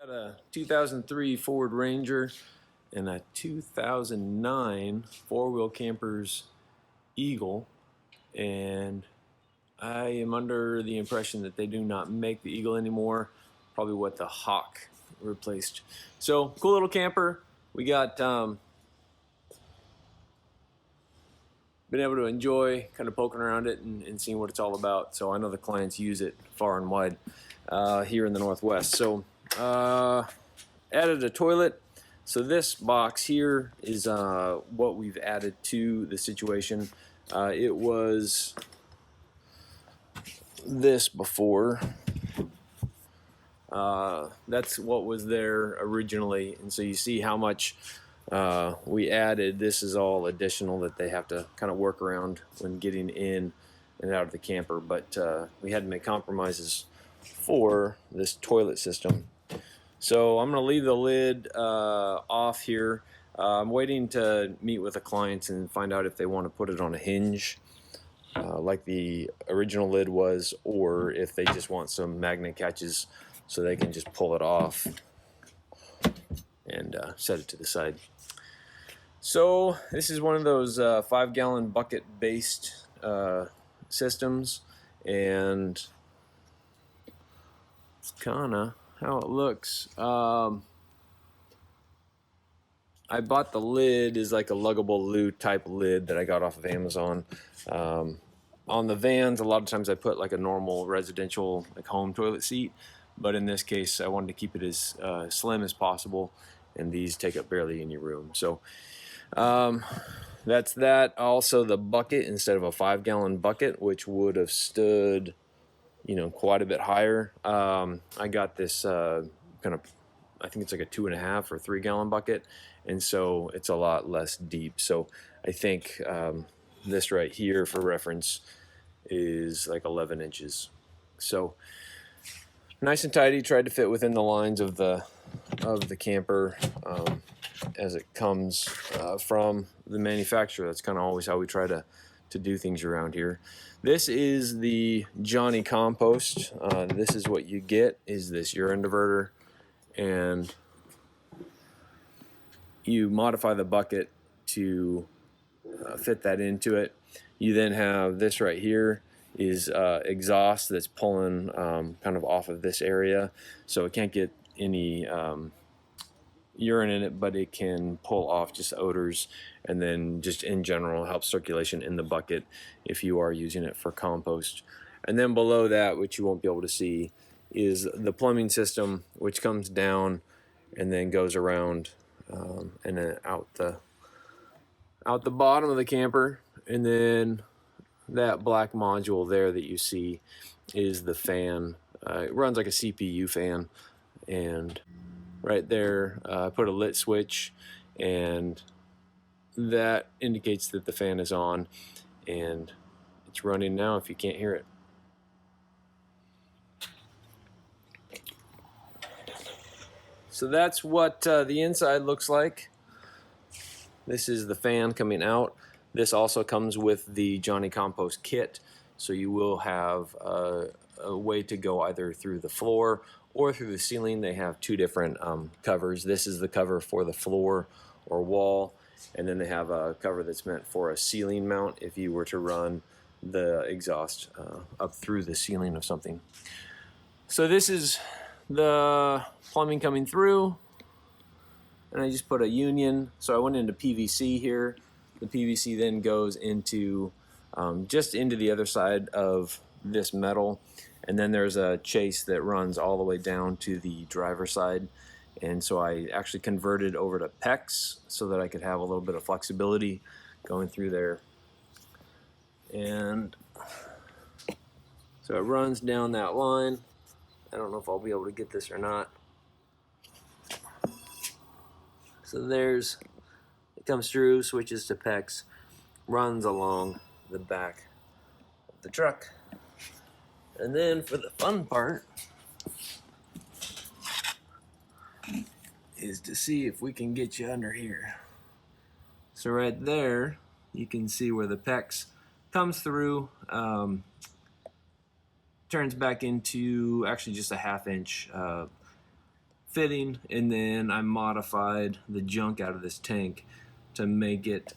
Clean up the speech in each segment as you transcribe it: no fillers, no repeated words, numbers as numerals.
Got a 2003 Ford Ranger and a 2009 4-wheel campers Eagle, and I am under the impression that they do not make the Eagle anymore. Probably what the Hawk replaced. So cool little camper. We got been able to enjoy kind of poking around it and seeing what it's all about. So I know the clients use it far and wide here in the Northwest. So added a toilet. So this box here is what we've added to the situation. It was this before. That's what was there originally, and so you see how much we added. This is all additional that they have to kind of work around when getting in and out of the camper, but we had to make compromises for this toilet system. So I'm going to leave the lid off here. I'm waiting to meet with the clients and find out if they want to put it on a hinge like the original lid was, or if they just want some magnet catches so they can just pull it off and set it to the side. So this is one of those 5-gallon bucket based systems, and it's kind of how it looks. I bought the lid is like a luggable loo type lid that I got off of Amazon. On the vans, a lot of times I put like a normal residential like home toilet seat, but in this case I wanted to keep it as slim as possible, and these take up barely any room. So that's that. Also the bucket, instead of a 5-gallon bucket, which would have stood, you know, quite a bit higher, I got this kind of, I think it's like a 2.5 or 3-gallon bucket, and so it's a lot less deep. So I think this right here, for reference, is like 11 inches. So nice and tidy. Tried to fit within the lines of the camper as it comes from the manufacturer. That's kind of always how we try to do things around here. This is the Johnny Compost. This is what you get, is this urine diverter, and you modify the bucket to fit that into it. You then have this right here is exhaust that's pulling kind of off of this area, so it can't get any urine in it, but it can pull off just odors, and then just in general help circulation in the bucket if you are using it for compost. And then below that, which you won't be able to see, is the plumbing system, which comes down and then goes around and then out the bottom of the camper. And then that black module there that you see is the fan. It runs like a CPU fan, and right there I put a lit switch, and that indicates that the fan is on, and it's running now if you can't hear it. So that's what the inside looks like. This is the fan coming out. This also comes with the Johnny Compost kit, so you will have a way to go either through the floor or through the ceiling. They have two different covers. This is the cover for the floor or wall, and then they have a cover that's meant for a ceiling mount if you were to run the exhaust up through the ceiling of something. So this is the plumbing coming through, and I just put a union. So I went into PVC here. The PVC then goes into just into the other side of this metal, and then there's a chase that runs all the way down to the driver's side. And so I actually converted over to PEX so that I could have a little bit of flexibility going through there. And so it runs down that line. I don't know if I'll be able to get this or not. So there's, it comes through, switches to PEX, runs along the back of the truck. And then for the fun part is to see if we can get you under here. So right there, you can see where the PEX comes through, turns back into actually just a 1/2 inch fitting, and then I modified the junk out of this tank to make it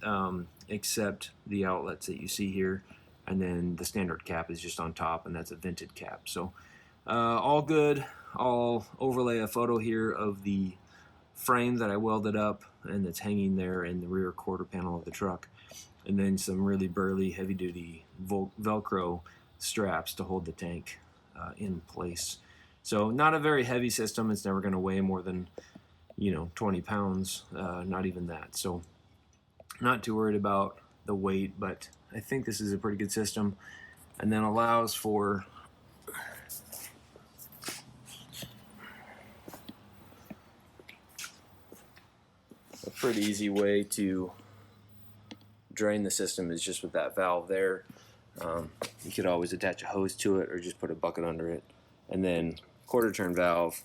accept the outlets that you see here, and then the standard cap is just on top, and that's a vented cap. So all good. I'll overlay a photo here of the frame that I welded up and that's hanging there in the rear quarter panel of the truck, and then some really burly heavy-duty Velcro straps to hold the tank in place. So not a very heavy system. It's never going to weigh more than 20 pounds, not even that. So not too worried about the weight, but I think this is a pretty good system, and then allows for a pretty easy way to drain the system is just with that valve there. You could always attach a hose to it or just put a bucket under it, and then quarter turn valve,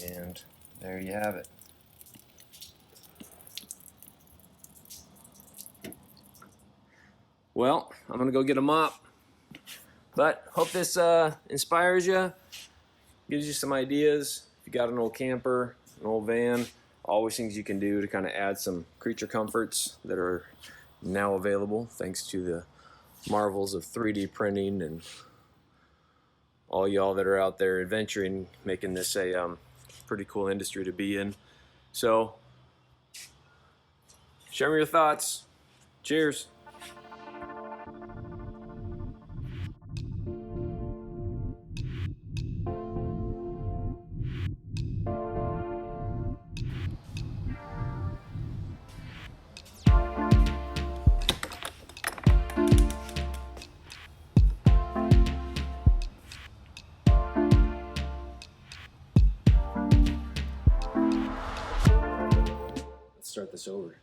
and there you have it. Well, I'm gonna go get a mop, but hope this inspires you, gives you some ideas. If you got an old camper, an old van, always things you can do to kind of add some creature comforts that are now available thanks to the marvels of 3D printing and all y'all that are out there adventuring, making this a pretty cool industry to be in. So share me your thoughts. Cheers. Let's start this over.